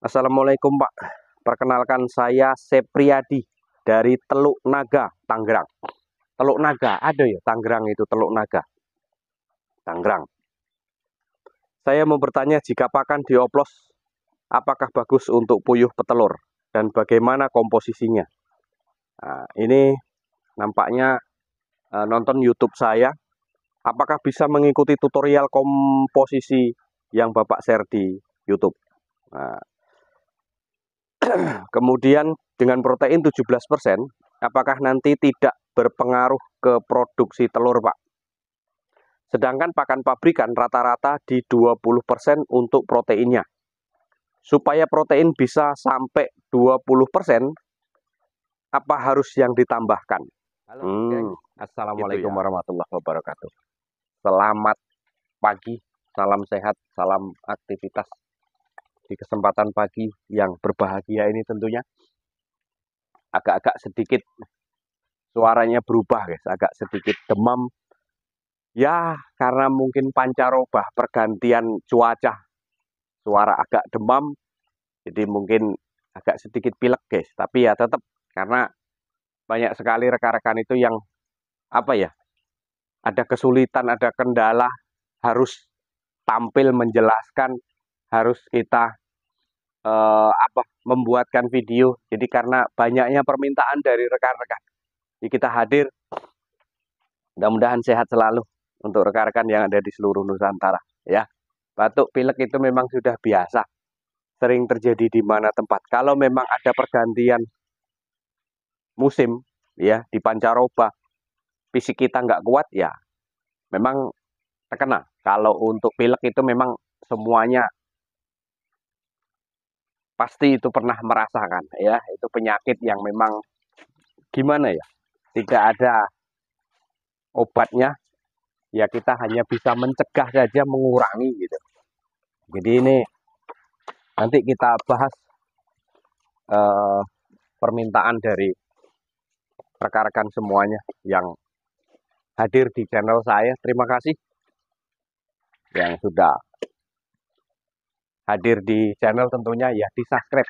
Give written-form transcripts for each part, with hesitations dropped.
Assalamualaikum Pak, perkenalkan saya Sepriyadi dari Teluk Naga, Tangerang. Teluk Naga, ada ya Tangerang itu Teluk Naga, Tangerang. Saya mau bertanya, jika pakan dioplos, apakah bagus untuk puyuh petelur dan bagaimana komposisinya? Nah, ini nampaknya nonton YouTube saya. Apakah bisa mengikuti tutorial komposisi yang Bapak share di YouTube? Nah, kemudian dengan protein 17%, apakah nanti tidak berpengaruh ke produksi telur, Pak? Sedangkan pakan pabrikan rata-rata di 20% untuk proteinnya. Supaya protein bisa sampai 20%, apa harus yang ditambahkan? Halo, Assalamualaikum warahmatullahi wabarakatuh. Selamat pagi, salam sehat, salam aktivitas di kesempatan pagi yang berbahagia ini tentunya. Agak-agak sedikit suaranya berubah guys, agak sedikit demam. Ya, karena mungkin pancaroba pergantian cuaca. Suara agak demam, jadi mungkin agak sedikit pilek guys. Tapi ya tetap, karena banyak sekali rekan-rekan itu yang ada kesulitan, ada kendala, harus tampil menjelaskan, harus kita membuatkan video. Jadi karena banyaknya permintaan dari rekan-rekan, jadi kita hadir. Mudah-mudahan sehat selalu untuk rekan-rekan yang ada di seluruh Nusantara ya. Batuk pilek itu memang sudah biasa, sering terjadi di mana tempat. Kalau memang ada pergantian musim ya, di pancaroba, fisik kita nggak kuat ya, memang terkena. Kalau untuk pilek itu memang semuanya pasti itu pernah merasakan ya, itu penyakit yang memang gimana ya, tidak ada obatnya ya, kita hanya bisa mencegah saja, mengurangi gitu. Jadi ini nanti kita bahas permintaan dari rekan-rekan semuanya yang hadir di channel saya. Terima kasih yang sudah hadir di channel, tentunya ya di subscribe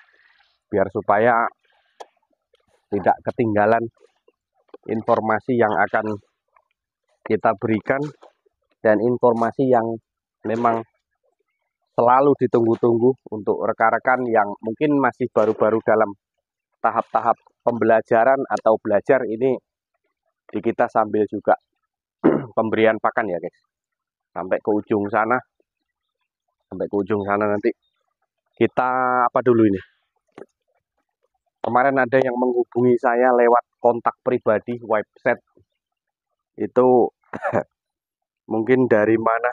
biar supaya tidak ketinggalan informasi yang akan kita berikan, dan informasi yang memang selalu ditunggu-tunggu untuk rekan-rekan yang mungkin masih baru-baru dalam tahap-tahap pembelajaran atau belajar ini. Di kita sambil juga pemberian pakan ya guys, sampai ke ujung sana, nanti kita apa dulu ini. Kemarin ada yang menghubungi saya lewat kontak pribadi website itu. Mungkin dari mana,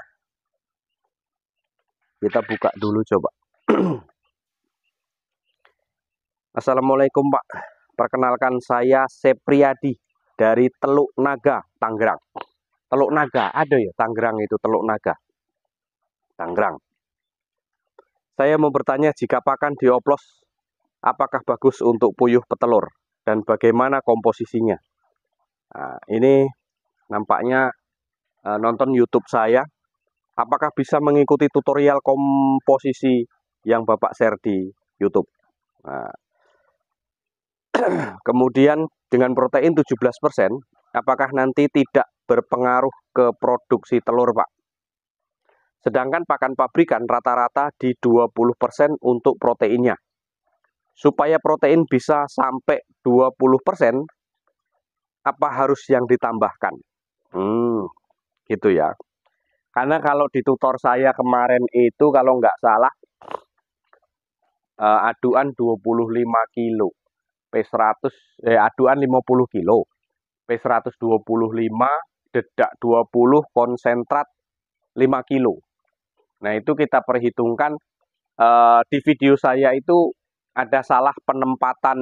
kita buka dulu coba. Assalamualaikum Pak, perkenalkan saya Sepriyadi dari Teluk Naga, Tangerang. Teluk Naga, ada ya Tangerang itu Teluk Naga, Tangerang. Saya mau bertanya, jika pakan dioplos, apakah bagus untuk puyuh petelur dan bagaimana komposisinya? Nah, ini nampaknya nonton YouTube saya. Apakah bisa mengikuti tutorial komposisi yang Bapak share di YouTube? Nah, kemudian dengan protein 17%, apakah nanti tidak berpengaruh ke produksi telur, Pak? Sedangkan pakan pabrikan rata-rata di 20% untuk proteinnya. Supaya protein bisa sampai 20%, apa harus yang ditambahkan? Gitu ya. Karena kalau di tutor saya kemarin itu, kalau nggak salah, aduan 25 kilo. P100, aduan 50 kilo, P125, dedak 20, konsentrat 5 kilo. Nah itu kita perhitungkan, di video saya itu ada salah penempatan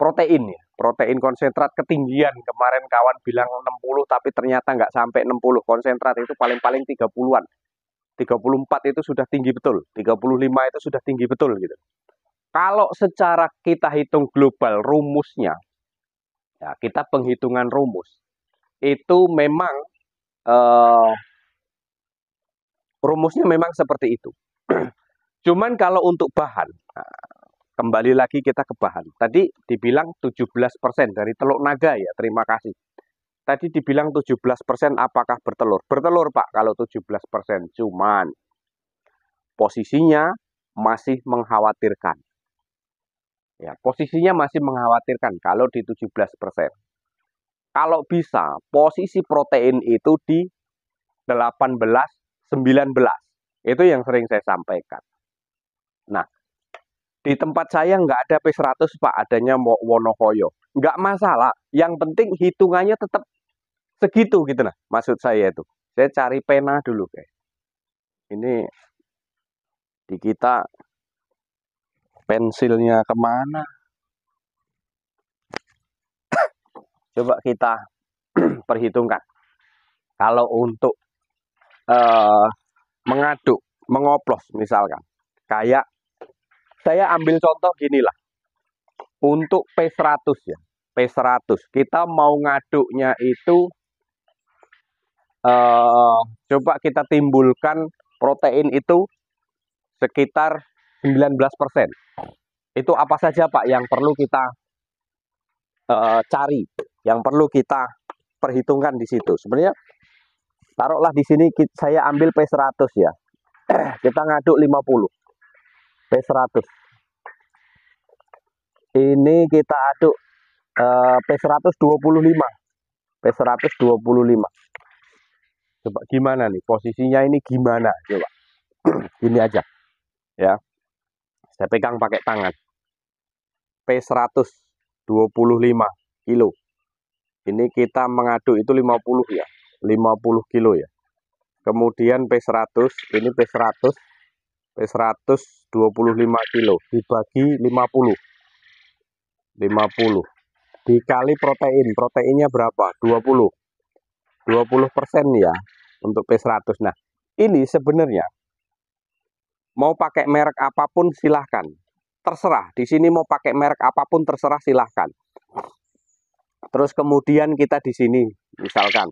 protein ya, protein konsentrat ketinggian. Kemarin kawan bilang 60, tapi ternyata nggak sampai 60, konsentrat itu paling-paling 30-an. 34 itu sudah tinggi betul, 35 itu sudah tinggi betul gitu. Kalau secara kita hitung global rumusnya, ya kita penghitungan rumus, itu memang Rumusnya memang seperti itu. Cuman kalau untuk bahan, nah, kembali lagi kita ke bahan. Tadi dibilang 17% dari teluk naga ya, terima kasih. Tadi dibilang 17% apakah bertelur? Bertelur Pak kalau 17%. Cuman posisinya masih mengkhawatirkan. Ya, posisinya masih mengkhawatirkan kalau di 17%. Kalau bisa, posisi protein itu di 18, 19. Itu yang sering saya sampaikan. Nah, di tempat saya nggak ada P100 Pak, adanya Wonokoyo. Nggak masalah, yang penting hitungannya tetap segitu gitu nah. Maksud saya itu. Saya cari pena dulu guys. Ini di kita pensilnya kemana? Coba kita perhitungkan. Kalau untuk mengaduk, mengoplos misalkan. Kayak saya ambil contoh gini lah. Untuk P100 ya. P100 kita mau ngaduknya itu coba kita timbulkan protein itu sekitar 19%. Itu apa saja Pak yang perlu kita cari, yang perlu kita perhitungkan di situ. Sebenarnya taruhlah di sini saya ambil P100 ya. Kita ngaduk 50. P100. Ini kita aduk P125. P125. Coba gimana nih posisinya ini gimana? Coba. Ini aja. Ya. Saya pegang pakai tangan. P125 kilo. Ini kita mengaduk itu 50 ya. 50 kilo ya. Kemudian P100, ini P100. P100 25 kilo dibagi 50. 50 dikali protein. Proteinnya berapa? 20. 20% ya untuk P100. Nah, ini sebenarnya mau pakai merek apapun silahkan. Terserah. Di sini mau pakai merek apapun terserah silahkan. Terus kemudian kita di sini misalkan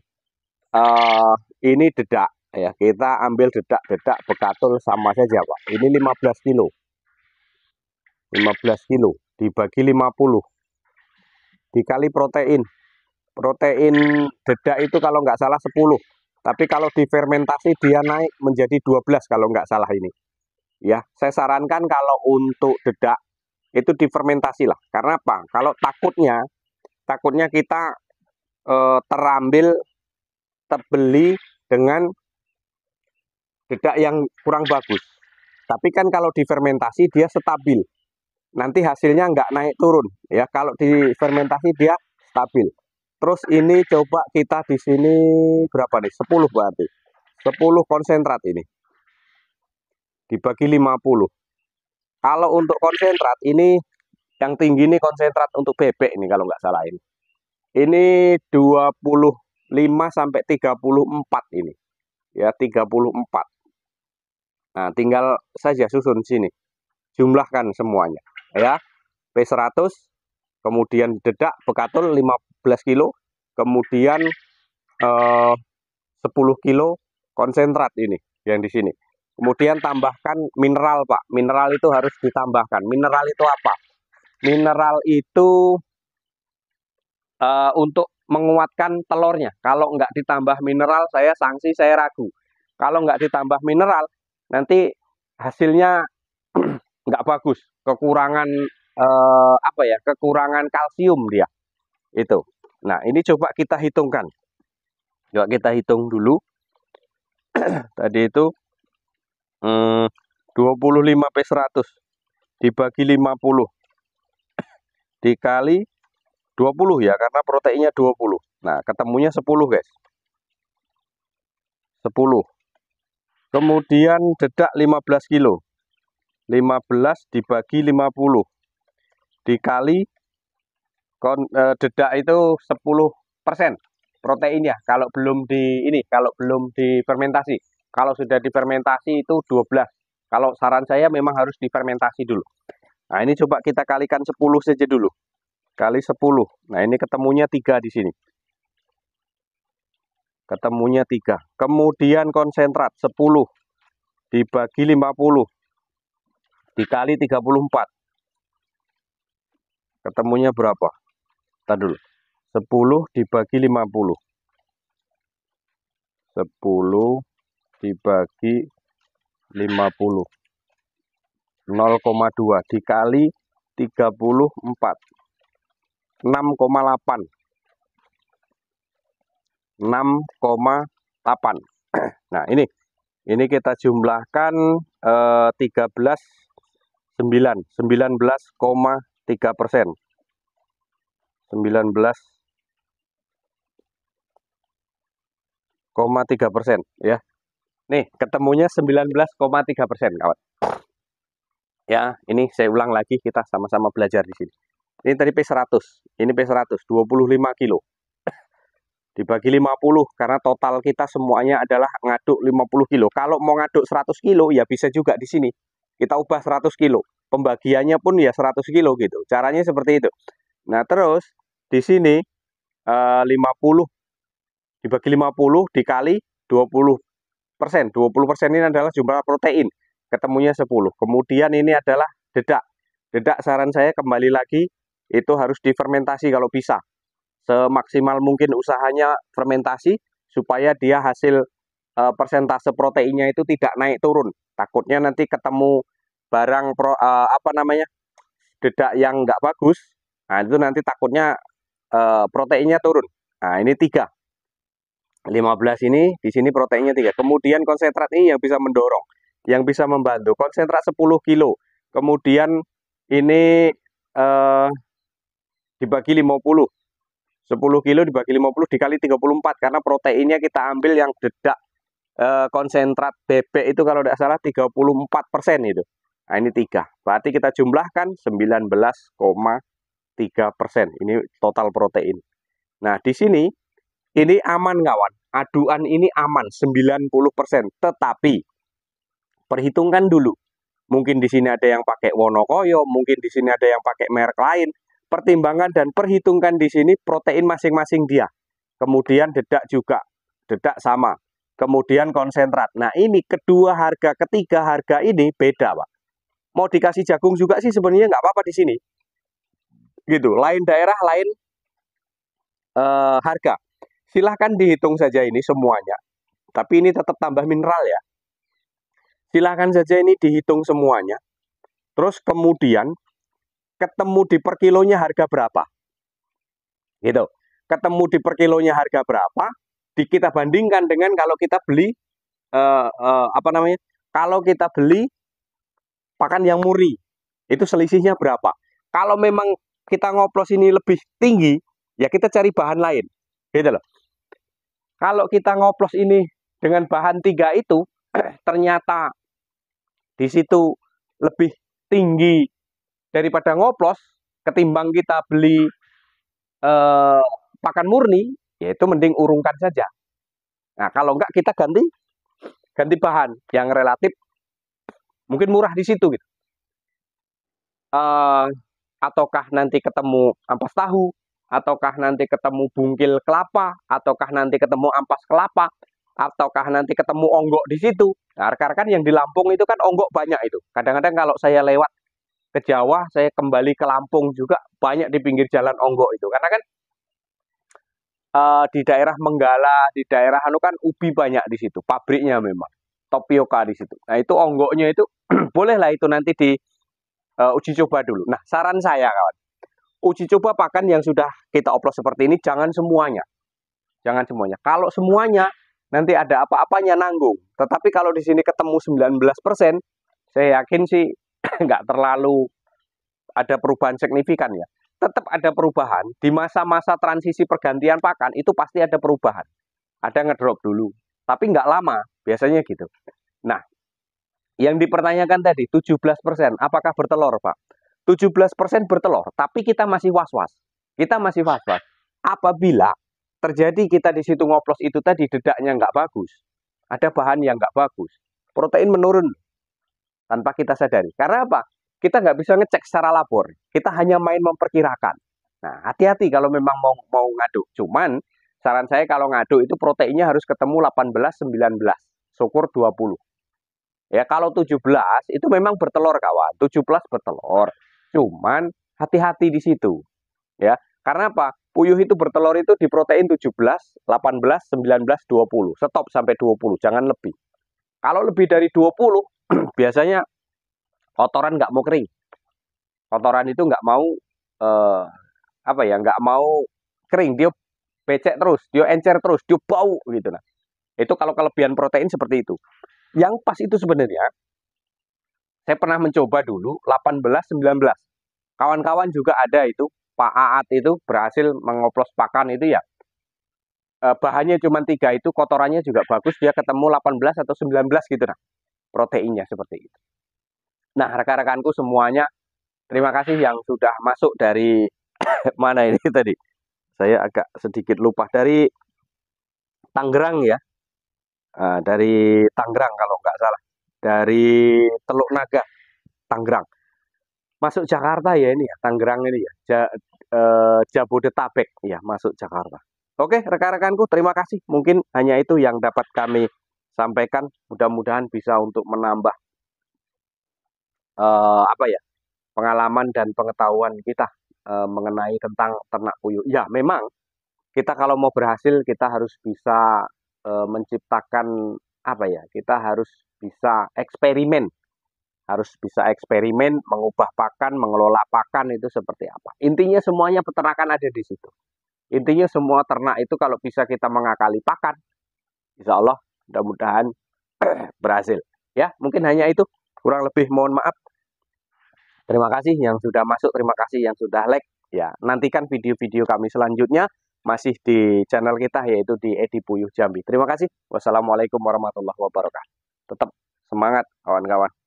ini dedak ya, kita ambil dedak bekatul sama saja Pak. Ini 15 kilo. 15 kilo dibagi 50 dikali protein. Protein dedak itu kalau nggak salah 10. Tapi kalau difermentasi dia naik menjadi 12 kalau nggak salah ini. Ya, saya sarankan kalau untuk dedak itu difermentasi lah. Karena apa? Kalau takutnya kita terbeli dengan dedak yang kurang bagus. Tapi kan kalau difermentasi dia stabil. Nanti hasilnya nggak naik turun. Ya, kalau difermentasi dia stabil. Terus ini coba kita di sini berapa nih? 10 berarti. 10 konsentrat ini. Dibagi 50. Kalau untuk konsentrat ini yang tinggi ini konsentrat untuk bebek ini kalau nggak salah ini. Ini 25 sampai 34 ini. Ya, 34. Nah, tinggal saja susun sini. Jumlahkan semuanya. Ya, P100, kemudian dedak bekatul 15 kilo, kemudian 10 kilo konsentrat ini yang di sini. Kemudian tambahkan mineral Pak. Mineral itu harus ditambahkan. Mineral itu apa? Mineral itu untuk menguatkan telurnya. Kalau nggak ditambah mineral, saya sanksi, saya ragu. Kalau nggak ditambah mineral, nanti hasilnya nggak bagus. Kekurangan kekurangan kalsium dia. Itu. Nah, ini coba kita hitungkan. Coba kita hitung dulu. Tadi itu 25 P100 dibagi 50 dikali 20 ya, karena proteinnya 20. Nah, ketemunya 10 guys. 10. Kemudian dedak 15 kilo. 15 dibagi 50 dikali dedak itu 10% proteinnya kalau belum difermentasi. Kalau sudah difermentasi itu 12. Kalau saran saya memang harus difermentasi dulu. Nah, ini coba kita kalikan 10 saja dulu. Kali 10. Nah, ini ketemunya 3 di sini. Ketemunya 3. Kemudian konsentrat 10 dibagi 50 dikali 34. Ketemunya berapa? Kita dulu. 10 dibagi 50. 10 dibagi 50. 0,2 dikali 34. 6,8. 6,8. Nah, ini kita jumlahkan 19,3%. 19,3% ya. Nih, ketemunya 19,3%, kawan. Ya, ini saya ulang lagi, kita sama-sama belajar di sini. Ini tadi P100, ini P100, 25 kilo. Dibagi 50, karena total kita semuanya adalah ngaduk 50 kilo. Kalau mau ngaduk 100 kilo, ya bisa juga di sini. Kita ubah 100 kilo. Pembagiannya pun ya 100 kilo gitu. Caranya seperti itu. Nah, terus di sini 50 dibagi 50 dikali 20%. 20% ini adalah jumlah protein. Ketemunya 10. Kemudian ini adalah dedak. Dedak saran saya kembali lagi, itu harus difermentasi kalau bisa. Semaksimal mungkin usahanya fermentasi, supaya dia hasil persentase proteinnya itu tidak naik turun. Takutnya nanti ketemu barang dedak yang nggak bagus, nah itu nanti takutnya proteinnya turun. Nah, ini 3. 15 ini, di sini proteinnya 3. Kemudian konsentrat ini yang bisa mendorong, yang bisa membantu. Konsentrat 10 kilo. Kemudian ini dibagi 50. 10 kilo dibagi 50 dikali 34. Karena proteinnya kita ambil yang dedak konsentrat bebek itu kalau tidak salah 34% itu. Nah, ini 3. Berarti kita jumlahkan 19,3%. Ini total protein. Nah, di sini ini aman, kawan. Aduan ini aman 90%. Tetapi perhitungkan dulu. Mungkin di sini ada yang pakai Wonokoyo, mungkin di sini ada yang pakai merek lain. Pertimbangkan dan perhitungkan di sini protein masing-masing dia. Kemudian dedak juga, dedak sama. Kemudian konsentrat. Nah, ini kedua harga, ketiga harga ini beda, Pak. Mau dikasih jagung juga sih sebenarnya nggak apa-apa di sini. Gitu. Lain daerah, lain harga. Silahkan dihitung saja ini semuanya. Tapi ini tetap tambah mineral ya. Silahkan saja ini dihitung semuanya. Terus kemudian ketemu di per kilonya harga berapa. Gitu. Ketemu di per kilonya harga berapa, kita bandingkan dengan kalau kita beli kalau kita beli pakan yang murni, itu selisihnya berapa. Kalau memang kita ngoplos ini lebih tinggi, ya kita cari bahan lain. Gitu loh. Kalau kita ngoplos ini dengan bahan 3 itu, ternyata di situ lebih tinggi daripada ngoplos, ketimbang kita beli pakan murni, yaitu mending urungkan saja. Nah, kalau enggak kita ganti bahan yang relatif mungkin murah di situ gitu. Ataukah nanti ketemu ampas tahu, ataukah nanti ketemu bungkil kelapa, ataukah nanti ketemu ampas kelapa, ataukah nanti ketemu onggok di situ. Nah, rekan-rekan yang di Lampung itu kan onggok banyak itu. Kadang-kadang kalau saya lewat ke Jawa, saya kembali ke Lampung juga banyak di pinggir jalan onggok itu. Karena kan di daerah Menggala, di daerah kan ubi banyak di situ, pabriknya memang. Tapioka di situ. Nah, itu onggoknya itu bolehlah itu nanti di uji coba dulu. Nah, saran saya, kawan, uji coba pakan yang sudah kita oplos seperti ini jangan semuanya. Jangan semuanya. Kalau semuanya nanti ada apa-apanya nanggung. Tetapi kalau di sini ketemu 19%, saya yakin sih nggak terlalu ada perubahan signifikan ya. Tetap ada perubahan. Di masa-masa transisi pergantian pakan, itu pasti ada perubahan. Ada ngedrop dulu. Tapi nggak lama, biasanya gitu. Nah, yang dipertanyakan tadi, 17%, apakah bertelur, Pak? 17% bertelur, tapi kita masih was-was. Kita masih was-was. Apabila terjadi kita di situ ngoplos itu tadi, dedaknya nggak bagus, ada bahan yang nggak bagus, protein menurun tanpa kita sadari. Karena apa? Kita nggak bisa ngecek secara labor. Kita hanya main memperkirakan. Nah, hati-hati kalau memang mau ngaduk. Cuman, saran saya kalau ngaduk itu proteinnya harus ketemu 18, 19. Syukur 20. Ya kalau 17 itu memang bertelur kawan, 17 bertelur. Cuman hati-hati di situ. Ya, karena apa? Puyuh itu bertelur itu di protein 17, 18, 19, 20. Stop sampai 20, jangan lebih. Kalau lebih dari 20, biasanya kotoran nggak mau kering. Kotoran itu nggak mau eh, apa ya, nggak mau kering, dia becek terus, dia encer terus, dia bau gitu. Nah, itu kalau kelebihan protein seperti itu. Yang pas itu sebenarnya, saya pernah mencoba dulu 18, 19. Kawan-kawan juga ada itu, Pak Aat itu berhasil mengoplos pakan itu ya. Bahannya cuma 3 itu, kotorannya juga bagus, dia ketemu 18 atau 19 gitu nah. Proteinnya seperti itu. Nah, rekan-rekanku semuanya, terima kasih yang sudah masuk dari mana ini tadi. Saya agak sedikit lupa dari Tangerang ya. Dari Tangerang kalau nggak salah. Dari Teluk Naga, Tangerang. Masuk Jakarta ya ini ya, Tangerang ini ya. Jabodetabek ya, masuk Jakarta. Oke, rekan-rekanku, terima kasih. Mungkin hanya itu yang dapat kami sampaikan. Mudah-mudahan bisa untuk menambah apa ya, pengalaman dan pengetahuan kita mengenai tentang ternak puyuh. Ya, memang kita kalau mau berhasil kita harus bisa menciptakan apa ya? Kita harus bisa eksperimen, mengubah pakan, mengelola pakan itu seperti apa. Intinya semuanya peternakan ada di situ. Intinya semua ternak itu kalau bisa kita mengakali pakan, insya Allah mudah-mudahan berhasil. Ya, mungkin hanya itu. Kurang lebih mohon maaf. Terima kasih yang sudah masuk, terima kasih yang sudah like. Ya, nantikan video-video kami selanjutnya masih di channel kita yaitu di Edi Puyuh Jambi. Terima kasih. Wassalamualaikum warahmatullahi wabarakatuh. Tetap semangat kawan-kawan.